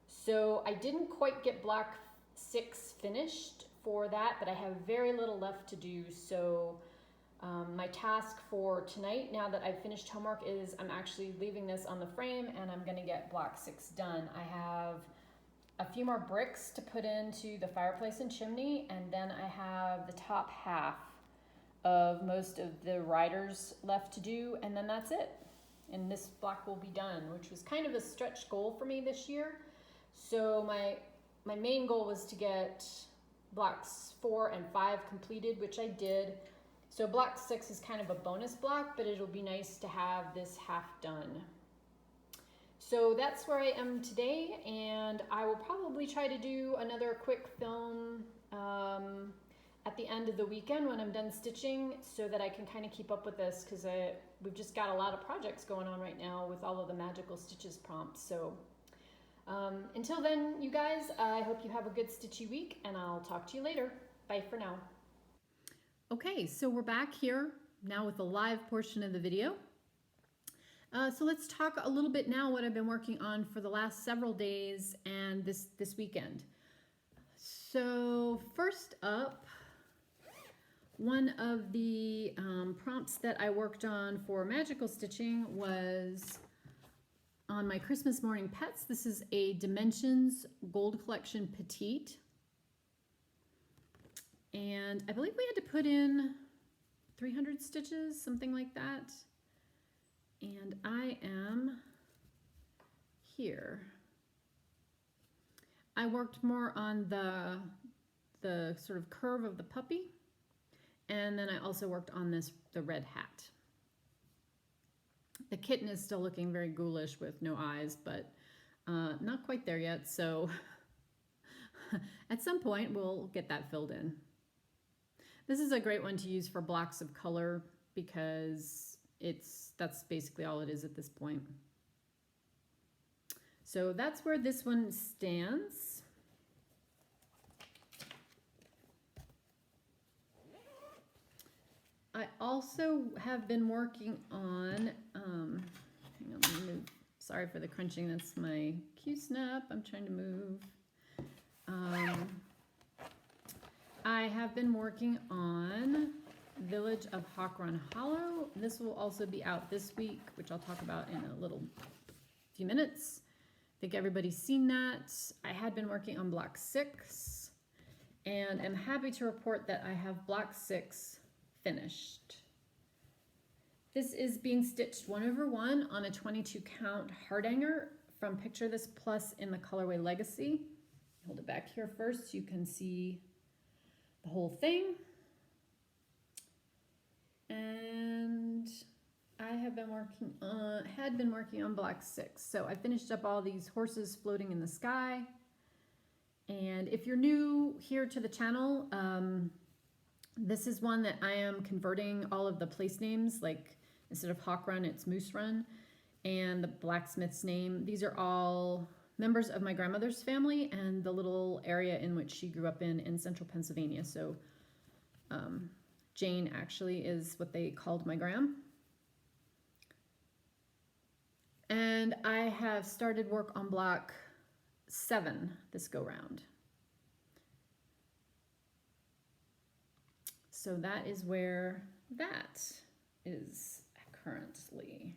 So I didn't quite get block 6 finished for that, but I have very little left to do. So my task for tonight, now that I've finished homework, is I'm actually leaving this on the frame and I'm gonna get block 6 done. I have a few more bricks to put into the fireplace and chimney, and then I have the top half of most of the riders left to do, and then that's it. And this block will be done, which was kind of a stretch goal for me this year. So my main goal was to get blocks 4 and 5 completed, which I did. So block 6 is kind of a bonus block, but it'll be nice to have this half done. So that's where I am today, and I will probably try to do another quick film at the end of the weekend when I'm done stitching, so that I can kind of keep up with this, because we've just got a lot of projects going on right now with all of the magical stitches prompts. So until then, you guys, I hope you have a good stitchy week, and I'll talk to you later. Bye for now. Okay, so we're back here now with the live portion of the video. So let's talk a little bit now what I've been working on for the last several days and this weekend. So first up, one of the prompts that I worked on for magical stitching was on my Christmas morning pets. This is a Dimensions Gold Collection Petite. And I believe we had to put in 300 stitches, something like that. And I am here. I worked more on the sort of curve of the puppy, and then I also worked on the red hat. The kitten is still looking very ghoulish with no eyes, but not quite there yet, so at some point we'll get that filled in. This is a great one to use for blocks of color because that's basically all it is at this point. So that's where this one stands. I also have been working on, hang on, let me move. Sorry for the crunching, that's my Q-snap. I'm trying to move. I have been working on Village of Hawkrun Hollow. This will also be out this week, which I'll talk about in a little few minutes. I think everybody's seen that. I had been working on block 6, and I'm happy to report that I have block 6 finished. This is being stitched 1/1 on a 22 count hardanger from Picture This Plus in the colorway Legacy. Hold it back here first so you can see the whole thing. And I have been working on block 6. So I finished up all these horses floating in the sky. And if you're new here to the channel, this is one that I am converting all of the place names, like instead of Hawk Run, it's Moose Run, and the blacksmith's name. These are all members of my grandmother's family and the little area in which she grew up in central Pennsylvania. So Jane actually is what they called my gram. And I have started work on block 7 this go round. So that is where that is currently.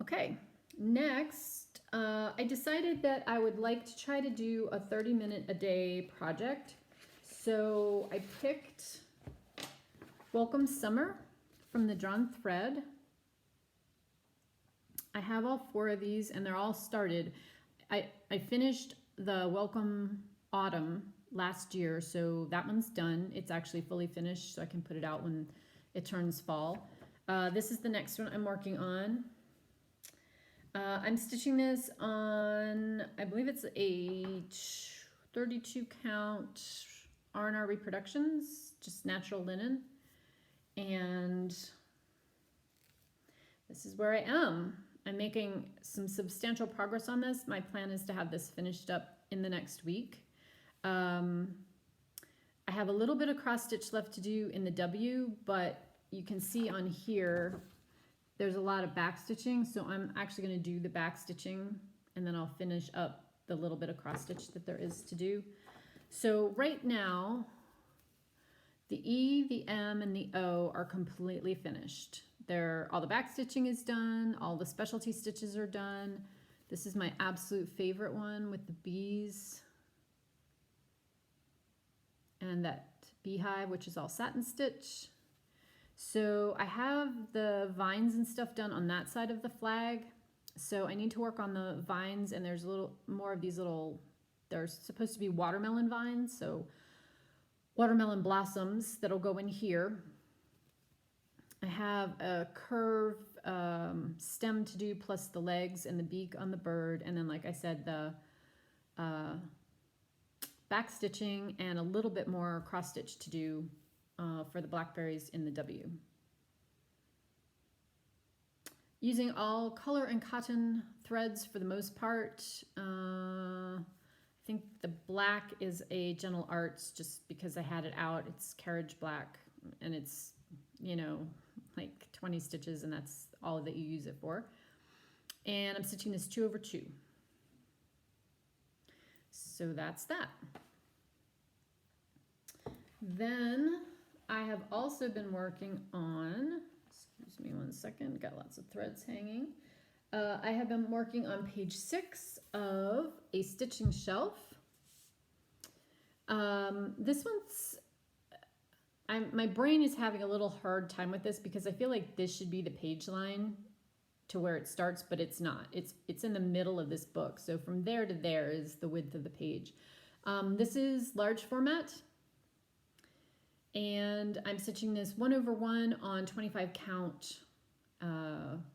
Okay, next, I decided that I would like to try to do a 30-minute a day project. So I picked Welcome Summer from the Drawn Thread. I have all 4 of these and they're all started. I finished the Welcome Autumn last year, so that one's done. It's actually fully finished, so I can put it out when it turns fall. This is the next one I'm working on. I'm stitching this on, I believe it's a 32 count R&R Reproductions, just natural linen. And this is where I am. I'm making some substantial progress on this. My plan is to have this finished up in the next week. I have a little bit of cross stitch left to do in the W, but you can see on here, there's a lot of back stitching. So I'm actually going to do the back stitching and then I'll finish up the little bit of cross stitch that there is to do. So right now, the E, the M, and the O are completely finished. All the back stitching is done, all the specialty stitches are done. This is my absolute favorite one with the bees. And that beehive, which is all satin stitch. So I have the vines and stuff done on that side of the flag. So I need to work on the vines, and there's a little more of these little, they're supposed to be watermelon vines, so watermelon blossoms that'll go in here. I have a curve stem to do, plus the legs and the beak on the bird, and then like I said, the back stitching and a little bit more cross stitch to do for the blackberries in the W. Using all color and cotton threads for the most part. I think the black is a Gentle Arts just because I had it out. It's carriage black and it's, you know, like 20 stitches and that's all that you use it for. And I'm stitching this 2/2. So that's that. Then I have also been working on, excuse me one second, got lots of threads hanging. I have been working on page 6 of a stitching shelf. This one's, my brain is having a little hard time with this because I feel like this should be the page line to where it starts, but it's not. It's in the middle of this book. So from there to there is the width of the page. This is large format. And I'm stitching this 1/1 on 25 count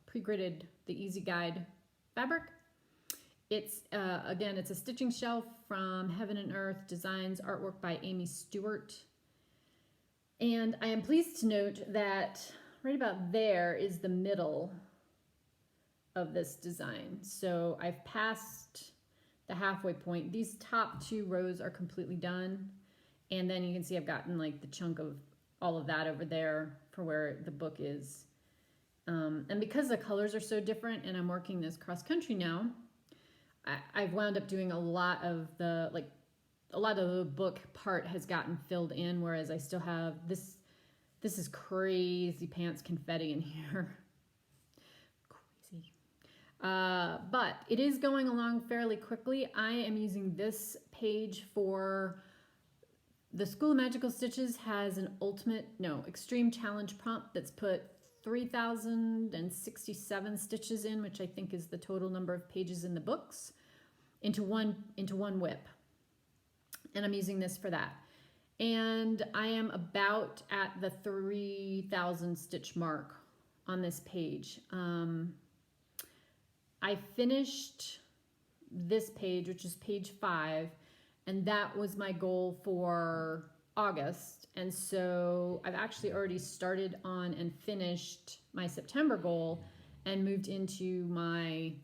pre-gridded, the Easy Guide fabric. It's, again, it's a stitching shelf from Heaven and Earth Designs, artwork by Amy Stewart. And I am pleased to note that right about there is the middle of this design. So I've passed the halfway point. These top 2 rows are completely done. And then you can see I've gotten like the chunk of all of that over there for where the book is. And because the colors are so different and I'm working this cross country now, I've wound up doing a lot of the, like, a lot of the book part has gotten filled in, whereas I still have this is crazy pants confetti in here. Crazy. But it is going along fairly quickly. I am using this page for the School of Magical Stitches has an extreme challenge prompt that's put 3,067 stitches in, which I think is the total number of pages in the books, into one whip. And I'm using this for that. And I am about at the 3,000 stitch mark on this page. I finished this page, which is page 5, and that was my goal for August. And so I've actually already started on and finished my September goal and moved into my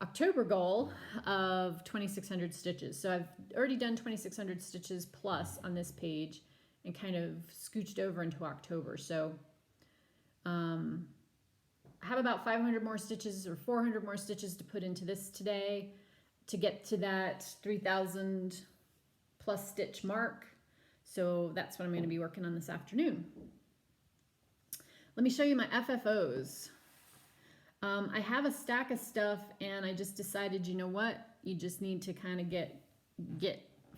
October goal of 2,600 stitches. So I've already done 2,600 stitches plus on this page and kind of scooched over into October. So I have about 500 more stitches or 400 more stitches to put into this today to get to that 3,000 plus stitch mark. So that's what I'm going to be working on this afternoon. Let me show you my FFOs. I have a stack of stuff and I just decided, you know what? You just need to kind of get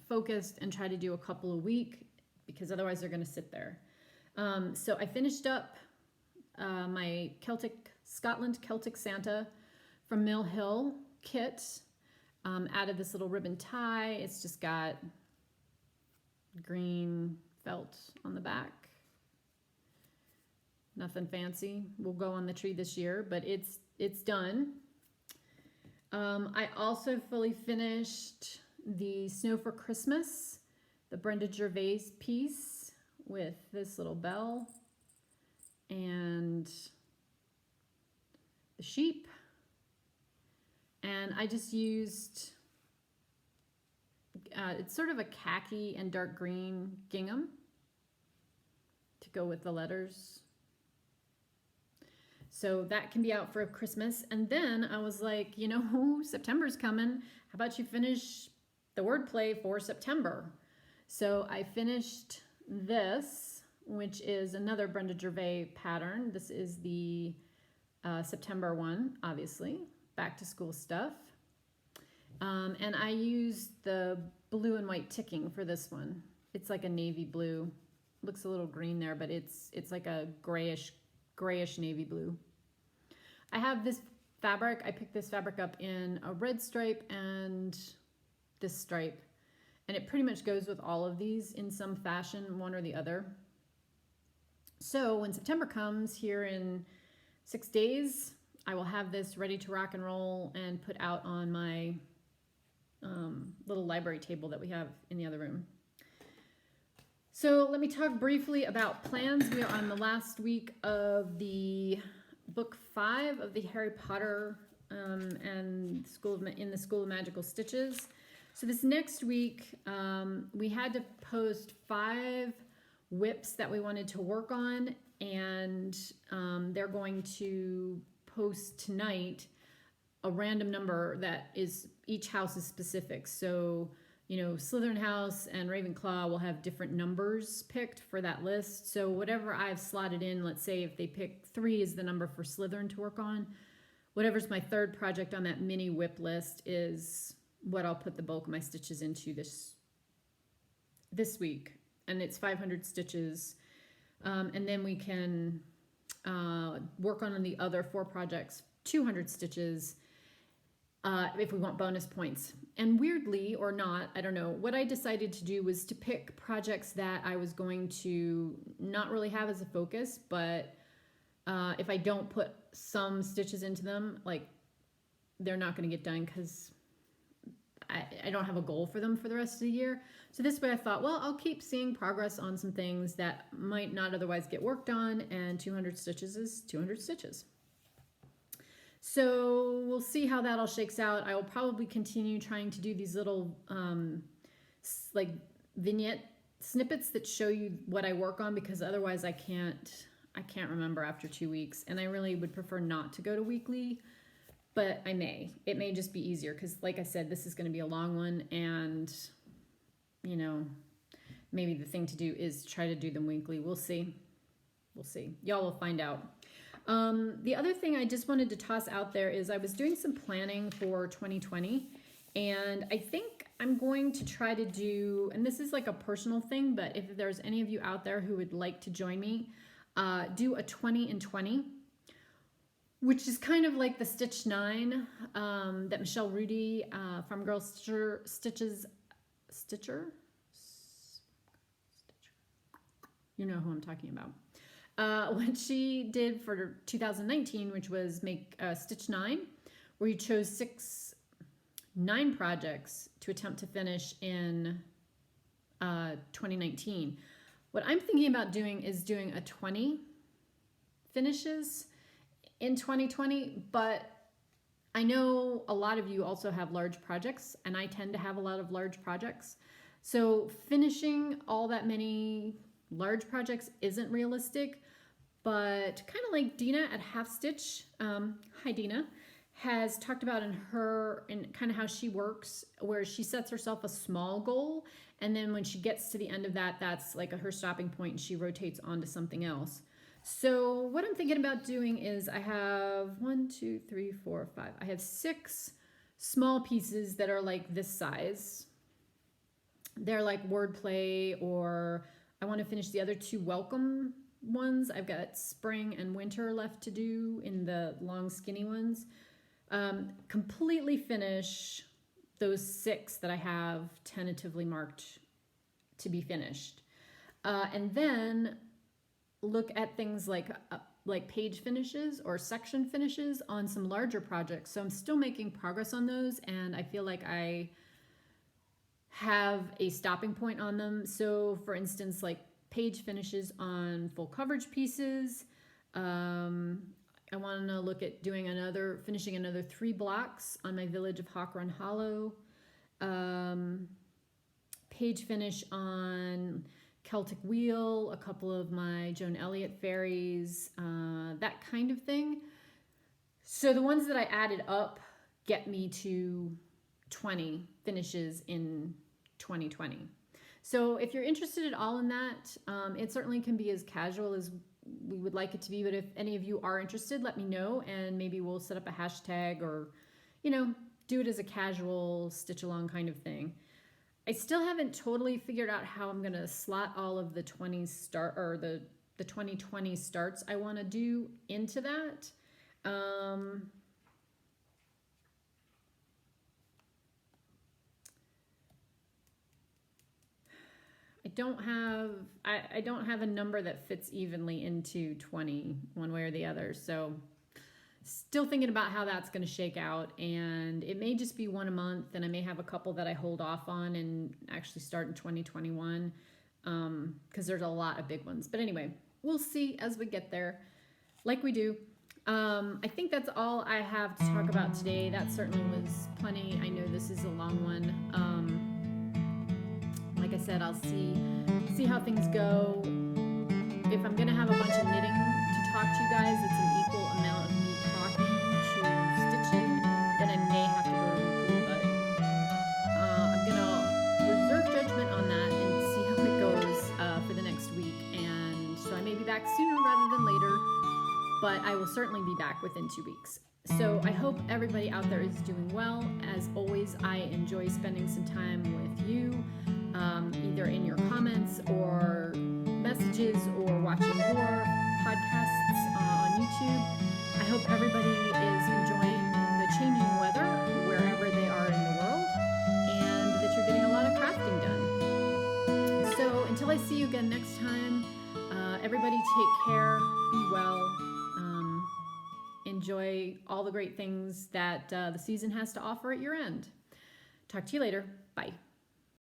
focused and try to do a couple a week because otherwise they're going to sit there. So I finished up my Celtic Santa. from Mill Hill kit. Added this little ribbon tie. It's just got green felt on the back. Nothing fancy. Will go on the tree this year, but it's done. I also fully finished the Snow for Christmas, the Brenda Gervais piece with this little bell and the sheep. And I just used, it's sort of a khaki and dark green gingham to go with the letters. So that can be out for Christmas. And then I was like, you know, September's coming. How about you finish the wordplay for September? So I finished this, which is another Brenda Gervais pattern. This is the September one, obviously, back to school stuff. And I used the blue and white ticking for this one. It's like a navy blue. Looks a little green there, but it's like a grayish navy blue. I have this fabric. I picked this fabric up in a red stripe and this stripe. And it pretty much goes with all of these in some fashion, one or the other. So when September comes here in 6 days, I will have this ready to rock and roll and put out on my little library table that we have in the other room. So let me talk briefly about plans. We are on the last week of the book 5 of the Harry Potter and in the School of Magical Stitches. So this next week, we had to post 5 whips that we wanted to work on, and they're going to post tonight a random number that is, each house is specific. So, you know, Slytherin House and Ravenclaw will have different numbers picked for that list. So whatever I've slotted in, let's say if they pick 3 is the number for Slytherin to work on, whatever's my third project on that mini whip list is what I'll put the bulk of my stitches into this week. And it's 500 stitches. And then we can work on the other 4 projects, 200 stitches, if we want bonus points. And weirdly or not, I don't know, what I decided to do was to pick projects that I was going to not really have as a focus, but if I don't put some stitches into them, like, they're not going to get done because I don't have a goal for them for the rest of the year. So this way I thought, well, I'll keep seeing progress on some things that might not otherwise get worked on, and 200 stitches is 200 stitches. So we'll see how that all shakes out. I will probably continue trying to do these little like vignette snippets that show you what I work on, because otherwise I can't remember after 2 weeks, and I really would prefer not to go to weekly, but I may. It may just be easier because, like I said, this is going to be a long one, and, you know, maybe the thing to do is try to do them weekly. We'll see. We'll see. Y'all will find out. The other thing I just wanted to toss out there is I was doing some planning for 2020, and I think I'm going to try to do, and this is like a personal thing, but if there's any of you out there who would like to join me, do a 20 in 20, which is kind of like the Stitch 9 that Michelle Rudy from Girl Stitcher, you know who I'm talking about. What she did for 2019, which was make Stitch 9, where you chose 9 projects to attempt to finish in 2019. What I'm thinking about doing is doing a 20 finishes in 2020, but I know a lot of you also have large projects, and I tend to have a lot of large projects. So finishing all that many large projects isn't realistic, but kind of like Dina at Half Stitch, hi Dina, has talked about in kind of how she works, where she sets herself a small goal, and then when she gets to the end of that, that's like her stopping point, and she rotates onto something else. So what I'm thinking about doing is I have 1, 2, 3, 4, 5. I have 6 small pieces that are like this size. They're like wordplay, or I want to finish the other 2 welcome ones. I've got spring and winter left to do in the long skinny ones. completely finish those 6 that I have tentatively marked to be finished. And then look at things like page finishes or section finishes on some larger projects. So I'm still making progress on those, and I feel like I have a stopping point on them. So for instance, like page finishes on full coverage pieces. I want to look at finishing another 3 blocks on my Village of Hawk Run Hollow. Page finish on Celtic Wheel, a couple of my Joan Elliott fairies, that kind of thing. So the ones that I added up get me to 20 finishes in 2020. So if you're interested at all in that, it certainly can be as casual as we would like it to be. But if any of you are interested, let me know, and maybe we'll set up a hashtag or, do it as a casual stitch along kind of thing. I still haven't totally figured out how I'm going to slot all of the 2020 starts I want to do into that. I don't have a number that fits evenly into 20 one way or the other. So still thinking about how that's going to shake out, and it may just be one a month, and I may have a couple that I hold off on and actually start in 2021 because there's a lot of big ones. But anyway, we'll see as we get there, like we do. I think that's all I have to talk about today. That certainly was plenty. I know this is a long one. Like I said, I'll see how things go. If I'm gonna have a bunch of knitting to talk to you guys, it's an equal amount of me talking to stitching, then I may have to go to weekly, but I'm gonna reserve judgment on that and see how it goes for the next week. And so I may be back sooner rather than later, but I will certainly be back within 2 weeks. So I hope everybody out there is doing well. As always, I enjoy spending some time with you, either in your comments or messages or watching your podcasts on YouTube. I hope everybody is enjoying the changing weather wherever they are in the world, and that you're getting a lot of crafting done. So until I see you again next time, everybody take care, be well, enjoy all the great things that the season has to offer at your end. Talk to you later. Bye.